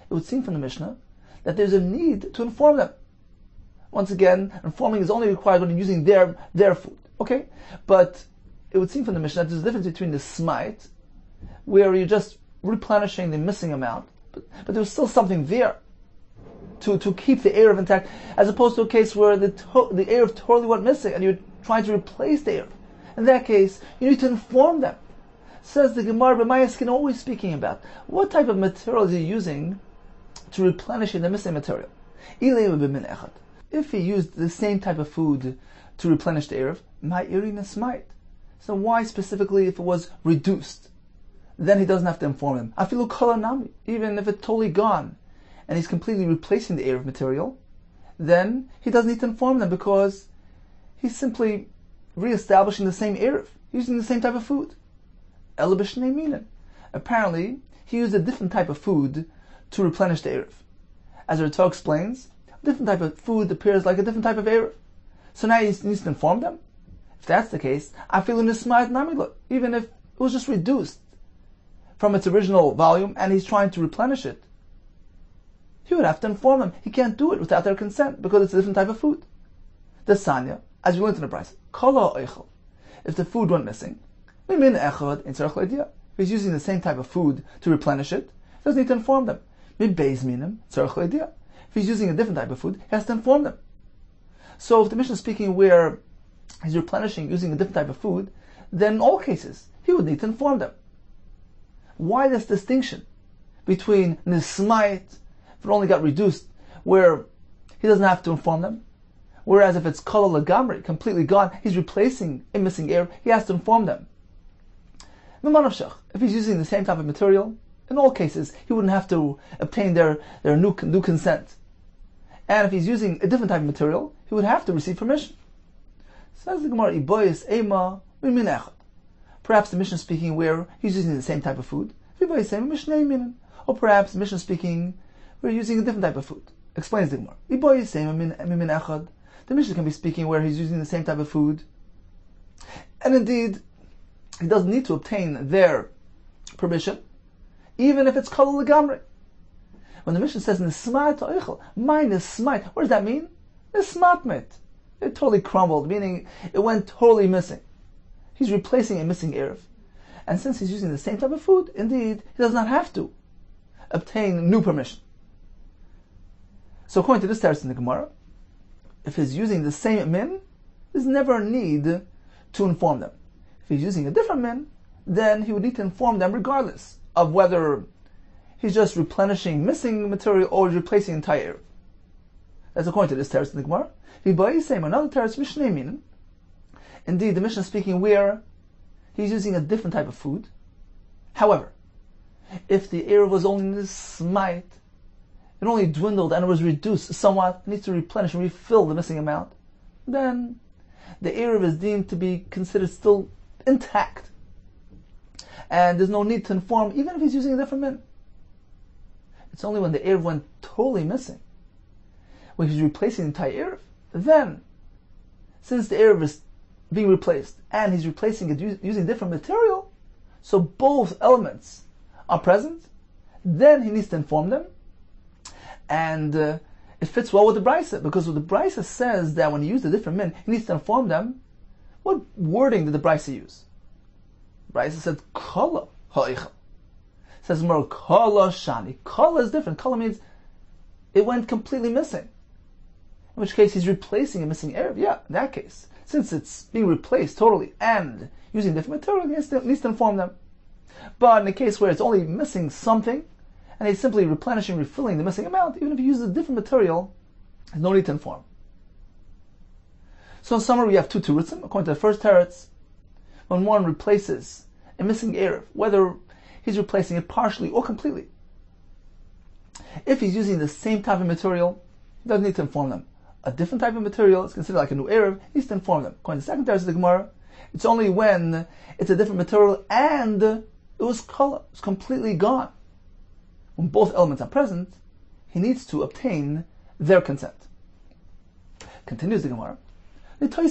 It would seem from the Mishnah that there's a need to inform them. Once again, informing is only required when you're using their food. Okay? But it would seem from the Mishnah that there's a difference between the smite, where you're just replenishing the missing amount, but there's still something there to keep the Eruv intact, as opposed to a case where the Eruv totally went missing and you're trying to replace the Eruv. In that case, you need to inform them. Says the Gemara, but my skin always speaking about what type of material is he using to replenish the missing material. If he used the same type of food to replenish the Eruv, my Eruv smite. So why specifically if it was reduced? then he doesn't have to inform them. Afilu kol nami, even if it's totally gone, and he's completely replacing the Eruv material, then he doesn't need to inform them because he's simply re-establishing the same Eruv, using the same type of food. Ela b'shnei minen. Apparently, he used a different type of food to replenish the Eruv. As the Ritva explains, a different type of food appears like a different type of Eruv. So now he needs to inform them? If that's the case, afilu nisma'at namila, even if it was just reduced from its original volume and he's trying to replenish it, he would have to inform them. He can't do it without their consent because it's a different type of food. The Sanya, as we learned in the Brisa, kala oichel. If the food went missing, mimin echad in tzarech l'idiyah. If he's using the same type of food to replenish it, he doesn't need to inform them. Min beis minim tzarech l'idiyah. If he's using a different type of food, he has to inform them. So if the Mishnah is speaking where he's replenishing using a different type of food, then in all cases, he would need to inform them. Why this distinction between nismait, if it only got reduced, where he doesn't have to inform them, whereas if it's kol lagamri, completely gone, he's replacing a missing air, he has to inform them. If he's using the same type of material, in all cases, he wouldn't have to obtain their new consent. And if he's using a different type of material, he would have to receive permission. Says the Gemara, Iboyis ema min echad. Perhaps the Mishnah is speaking where he's using the same type of food. Or perhaps the Mishnah is speaking where he's using a different type of food. Explains the Gemara. Iboyis ema min echad. The Mishnah can be speaking where he's using the same type of food. And indeed, he doesn't need to obtain their permission, even if it's kol legamri. When the Mishnah says nismat oichel, my nismat, what does that mean? Nismat mit. It totally crumbled, meaning it went totally missing. He's replacing a missing eruv. And since he's using the same type of food, indeed, he does not have to obtain new permission. So according to this teretz in the Gemara, if he's using the same min, there's never a need to inform them. If he's using a different min, then he would need to inform them regardless of whether he's just replenishing missing material or replacing entire eruv. That's according to this teretz in the Gemara. Another teretz mishnei minen. Indeed, the Mishnah is speaking where he's using a different type of food. However, if the eruv was only this smite, it only dwindled and it was reduced somewhat, it needs to replenish and refill the missing amount, then the eruv is deemed to be considered still intact. And there's no need to inform, even if he's using a different min. It's only when the eruv went totally missing, when he's replacing the entire eruv, then, since the eruv is being replaced and he's replacing it using different material, so both elements are present, then he needs to inform them. And it fits well with the Brisa, because the Brisa says that when he used a different min, he needs to inform them. What wording did the Brisa use? The Brisa said, Kala ha'ichel. It says more, Kala shani. Kala is different. Kala means it went completely missing. In which case he's replacing a missing eruv. Yeah, in that case. Since it's being replaced totally and using different material, he needs to inform them. But in the case where it's only missing something, and he's simply replenishing, refilling the missing amount, even if he uses a different material, there's no need to inform. So in summary, we have two terutzim. According to the first teretz, when one replaces a missing eruv, whether he's replacing it partially or completely, if he's using the same type of material, he doesn't need to inform them. A different type of material is considered like a new eruv, he needs to inform them. According to the second teretz of the Gemara, it's only when it's a different material and it was color, it's completely gone. When both elements are present, he needs to obtain their consent. Continues the Gemara. So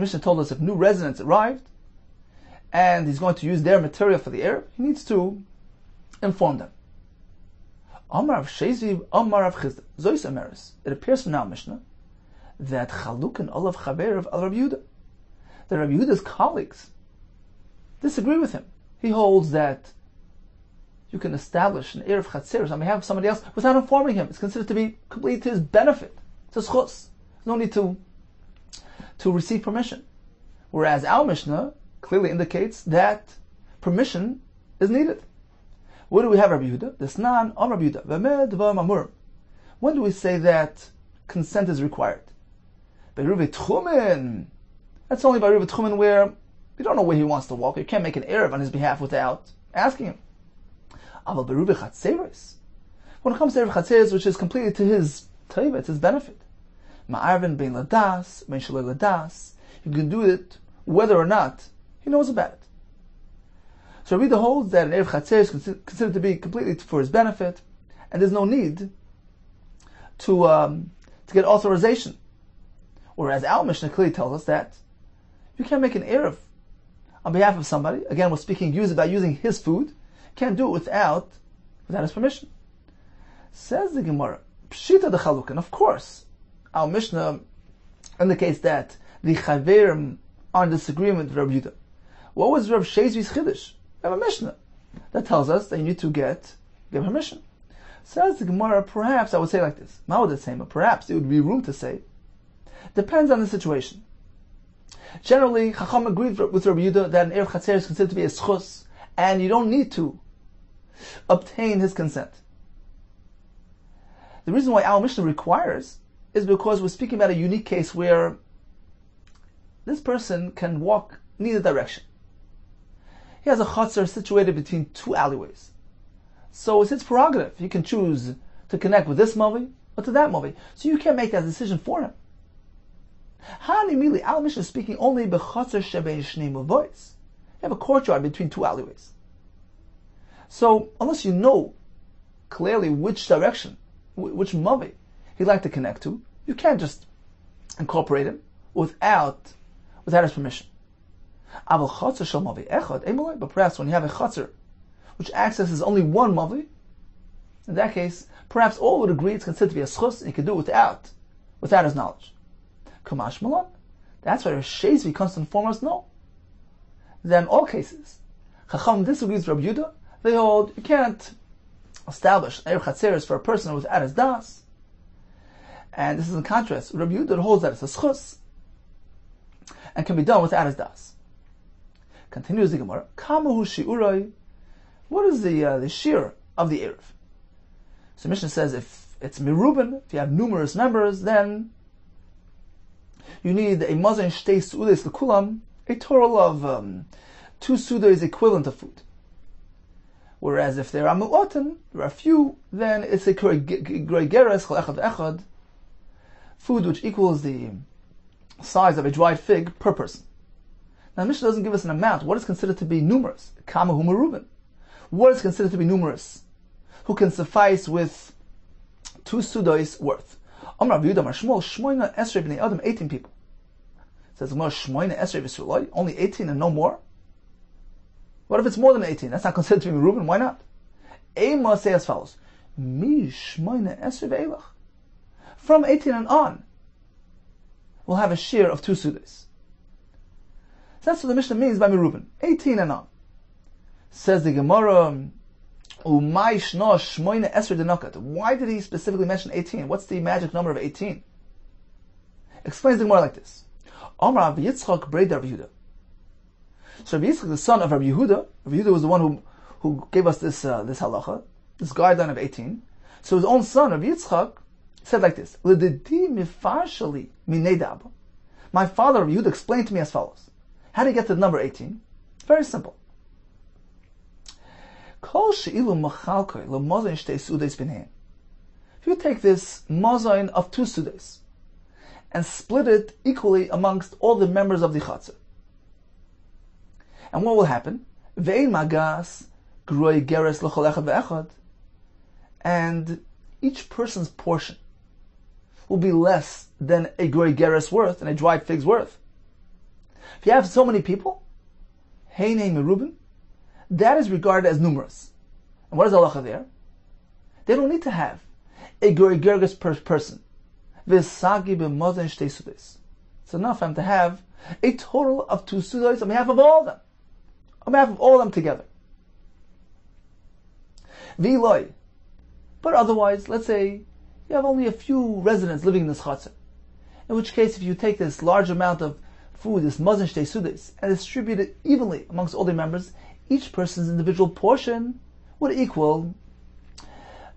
Mishnah told us if new residents arrived and he's going to use their material for the eruv, he needs to inform them. Amar of Shezviv, Amar of Chizda, Zois Ameris. It appears from now, Mishnah, that Chaluk and Olav Chaber of Rabbi Yehuda, that Rabbi Yehuda's colleagues disagree with him. He holds that you can establish an eruv chatzeros on behalf of somebody else without informing him. It's considered to be completely to his benefit. It's a schus. There's no need to receive permission. Whereas our Mishnah clearly indicates that permission is needed. What do we have, Rabbi Yehuda? Desnan on Rabbi Yehuda. V'med v'mamur. When do we say that consent is required? By Ruvi Tchumen. That's only by Ruvi Tchumen where You don't know where he wants to walk. You can't make an Erev on his behalf without asking him. Aval beruvi chatzeres. When it comes to Erev chatzeres, which is completely to his taiva, it's his benefit. Ma'arvin bein ladas, bein shaloi ladas. You can do it whether or not he knows about it. So Rabbi Yehuda holds that an Erev Chatzer is considered to be completely for his benefit, and there's no need to get authorization. Whereas our Mishnah clearly tells us that you can't make an Erev on behalf of somebody. Again, we're speaking about using his food. You can't do it without his permission. Says the Gemara, Pshita de Chaluk, and of course, our Mishnah indicates that the Chaverim are in disagreement with Rabbi Yehuda. What was Rav Shezvi's Chiddush? We have a Mishnah that tells us that you need to get permission. Says the Gemara, perhaps I would say like this. How would it say? But perhaps it would be room to say. Depends on the situation. Generally, Chacham agreed with Rabbi Yehuda that an Erev Chatzer is considered to be a schus, and you don't need to obtain his consent. The reason why our Mishnah requires is because we're speaking about a unique case where this person can walk in either direction. He has a chutzner situated between two alleyways. So it's his prerogative. He can choose to connect with this movie or to that movie. So you can't make that decision for him. Hanimili, our Mishnah is speaking only b'chutzner shebein shnei muvois. You have a courtyard between two alleyways. So unless you know clearly which direction, which movie he'd like to connect to, you can't just incorporate him without his permission. But perhaps when you have a chatzar which accesses only one mavi, in that case, perhaps all would agree it's considered to be a schus, and you can do it without his knowledge. Kamash Malon. That's why Shezvi comes to inform us, no. Then in all cases, Chacham disagrees with Rabbi Yehuda. They hold you can't establish Erev Chatzeres for a person without his das. And this is in contrast. Rabbi Yehuda holds that it's a schus and can be done without his das. Continues the Gemara. Kamahu shi'uroi. What is the shear of the Erev? So Mishnah says if it's mirubin, if you have numerous members, then you need a mazon shtei su'udes l'kulam, a total of 2 sudas equivalent of food. Whereas if there are mu'otin, there are few, then it's a grey geres chol echad v'echad, food which equals the size of a dried fig per person. Now Mishnah doesn't give us an amount. What is considered to be numerous? Kama hu merubin. What is considered to be numerous? Who can suffice with 2 sudos worth? Amar Rabbi Yehuda Mar Shmuel shmoina esrei b'nei adam, 18 people. Says Gemara shmoina esrei v'suloi, only 18 and no more. What if it's more than 18? That's not considered to be merubin. Why not? Ema say as follows: Mi shmoina esrei v'elach. From 18 and on, we'll have a share of 2 sudas. So that's what the Mishnah means by merubin. 18 and on. Says the Gemara, Umay shno shmoina esrei denokat. Why did he specifically mention 18? What's the magic number of 18? Explains the Gemara like this. Amar Rabbi Yitzchak Brei Rabbi Yehuda. So Rabbi Yitzchak, the son of Rabbi Yehuda was the one who gave us this halacha, this guideline of 18. So his own son, Rabbi Yitzchak, said like this: my father Rabbi Yehuda explained to me as follows. How do you get to the number 18? Very simple. If you take this mazain of 2 sudas and split it equally amongst all the members of the chatzar, and what will happen? And each person's portion will be less than a grey geres worth and a dried fig's worth. If you have so many people, Heinei merubin, that is regarded as numerous. And what is halacha there? They don't need to have a grey geres per person. It's enough for them to have a total of 2 sudas on behalf of all of them. On behalf of all of them together. V'loi. But otherwise, let's say you have only a few residents living in this chatzar. In which case, if you take this large amount of food, this mazon shtei sudas, and distribute it evenly amongst all the members, each person's individual portion would equal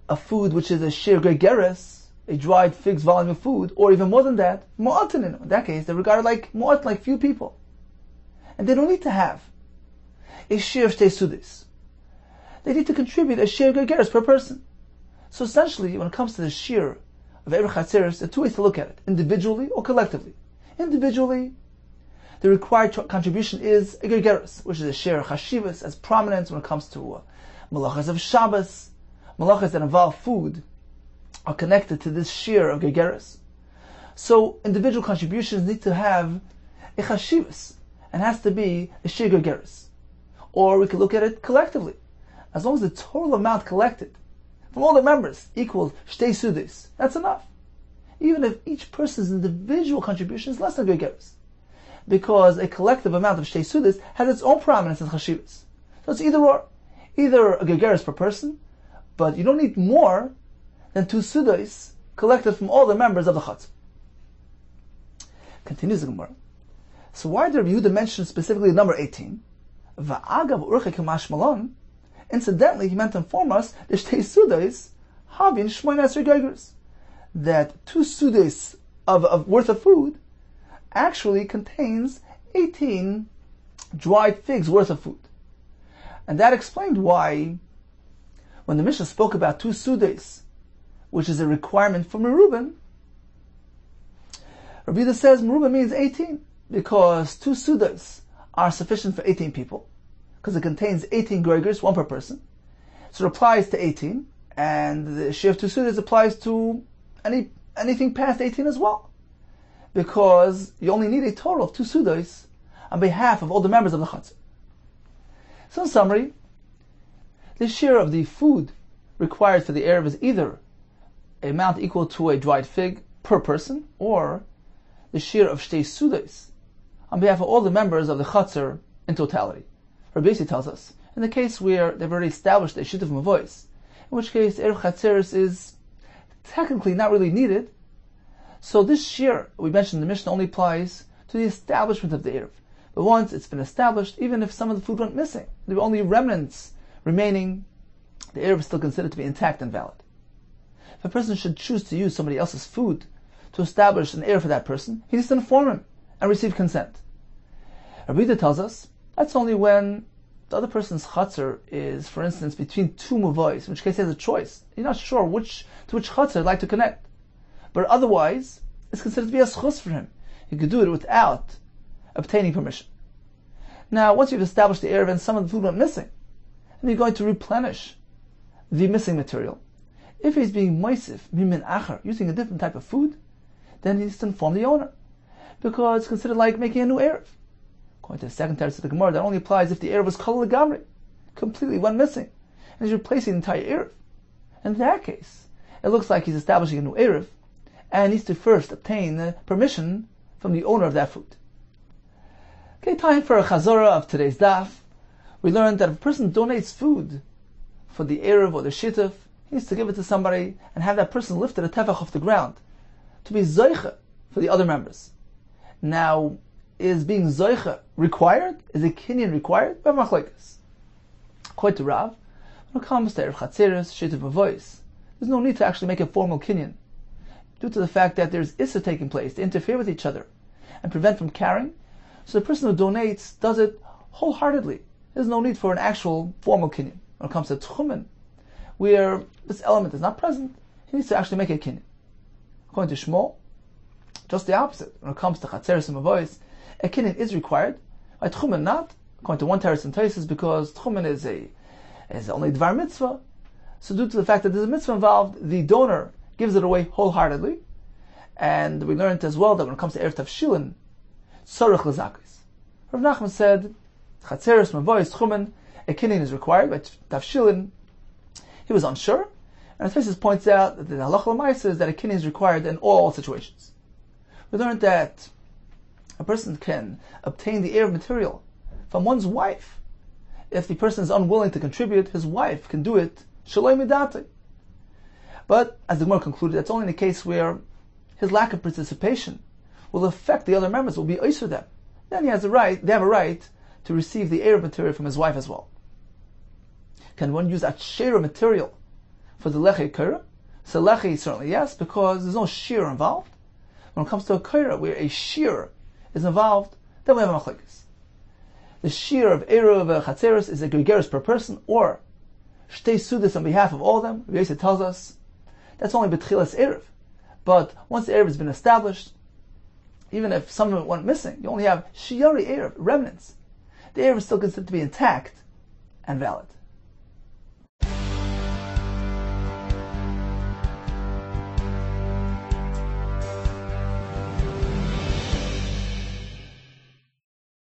a food which is a shir grey geres, a dried fig's volume of food, or even more than that, mu'atin. In that case, they're regarded like mu'at, like few people. And they don't need to have a share of shtei sudis. They need to contribute a share gergeres per person. So essentially, when it comes to the share of Erev Chatzeres, there are two ways to look at it, individually or collectively. Individually, the required contribution is a gergeres, which is a share of chashivas, as prominent when it comes to malachas of Shabbos. Malachas that involve food are connected to this share of gergeres. So individual contributions need to have a chashivas, and has to be a share gergeres. Or we could look at it collectively. As long as the total amount collected from all the members equals shtei sudis, that's enough. Even if each person's individual contribution is less than gergeres. Because a collective amount of shtei sudis has its own prominence in chashivas. So it's either or. Either a gergeres per person, but you don't need more than 2 sudis collected from all the members of the chatz. Continues the Gemara. So why did Rabbi Yehuda mention specifically the number 18? Va'agav urche kamash malon. Incidentally, he meant to inform us that shtei sudis havin shmoinas gergeres, that 2 sudis of worth of food actually contains 18 dried figs worth of food. And that explained why, when the Mishnah spoke about 2 sudis, which is a requirement for Eruvin, Rabbi Yehuda says Eruvin means 18, because 2 sudis are sufficient for 18 people, because it contains 18 gergeres, 1 per person. So it applies to 18, and the share of 2 sudis applies to anything past 18 as well, because you only need a total of 2 sudis on behalf of all the members of the chatz. So in summary, the share of the food required for the Erev is either an amount equal to a dried fig per person, or the share of shtei sudis on behalf of all the members of the chatzar in totality. Rabbi Yossi tells us, in the case where they've already established a shituf mavois, in which case Erev Chatzeres is technically not really needed, so this share we mentioned in the Mishnah only applies to the establishment of the Erev. But once it's been established, even if some of the food went missing, there were only remnants remaining, the Erev is still considered to be intact and valid. If a person should choose to use somebody else's food to establish an Erev for that person, he needs to inform him and receive consent. Rabbi Yehuda tells us that's only when the other person's chatzar is, for instance, between 2 mavois, in which case he has a choice. You're not sure to which chatzar he'd like to connect. But otherwise, it's considered to be a schus for him. He could do it without obtaining permission. Now, once you've established the Erev and some of the food went missing, and you're going to replenish the missing material, if he's being moisif, mimin achar, using a different type of food, then he needs to inform the owner, because it's considered like making a new Erev. According to the second teretz of the Gemara, that only applies if the Erev was kol legamri, completely went missing, and he's replacing the entire Erev. In that case, it looks like he's establishing a new Erev, and needs to first obtain permission from the owner of that food. Okay, time for a chazorah of today's daf. We learned that if a person donates food for the Erev or the shituf, he needs to give it to somebody and have that person lift it a tefach off the ground to be zoicha for the other members. Now, is being zoicha required? Is a kinyan required? We have machlokes. According to Rav, when it comes to Erev Chatzeres, shituf mavois, there's no need to actually make a formal kinyan, due to the fact that there's issa taking place to interfere with each other and prevent from carrying. So the person who donates does it wholeheartedly. There's no need for an actual formal kinyan. When it comes to tchumen, where this element is not present, he needs to actually make a kinyan. According to Shmuel, just the opposite. When it comes to chatzeres and mavois, a kinyan is required. By tchumen not. According to one teretz and taisus, because tchumen is only dvar mitzvah. So due to the fact that there's a mitzvah involved, the donor gives it away wholeheartedly. And we learned as well that when it comes to Erev Tavshilin, Tzorech L'Zakis. Rav Nachman said, Chatzeres, Mavois, Tchumen, a kinyan is required. By Tavshilin, he was unsure. And Taisus points out that the halacha l'maisa is that a kinyan is required in all situations. We learned that a person can obtain the Erev material from one's wife. If the person is unwilling to contribute, his wife can do it shaloi midate. But, as the Gemara concluded, that's only in a case where his lack of participation will affect the other members, will be oiser them. Then they have a right to receive the Erev material from his wife as well. Can one use Atshera material for the Lechei Kaira? So Lechei certainly yes, because there's no shear involved. When it comes to a Kaira, where a shear is involved, then we have a machlokes. the shear of Eruv Chatzeros is a Gregaris per person, or Shtei Sudas on behalf of all of them. Rabbi Yosef tells us that's only B'tchilas Eruv. But once the Eruv has been established, even if someone went missing, you only have Shiari Eruv, remnants. The Eruv is still considered to be intact and valid.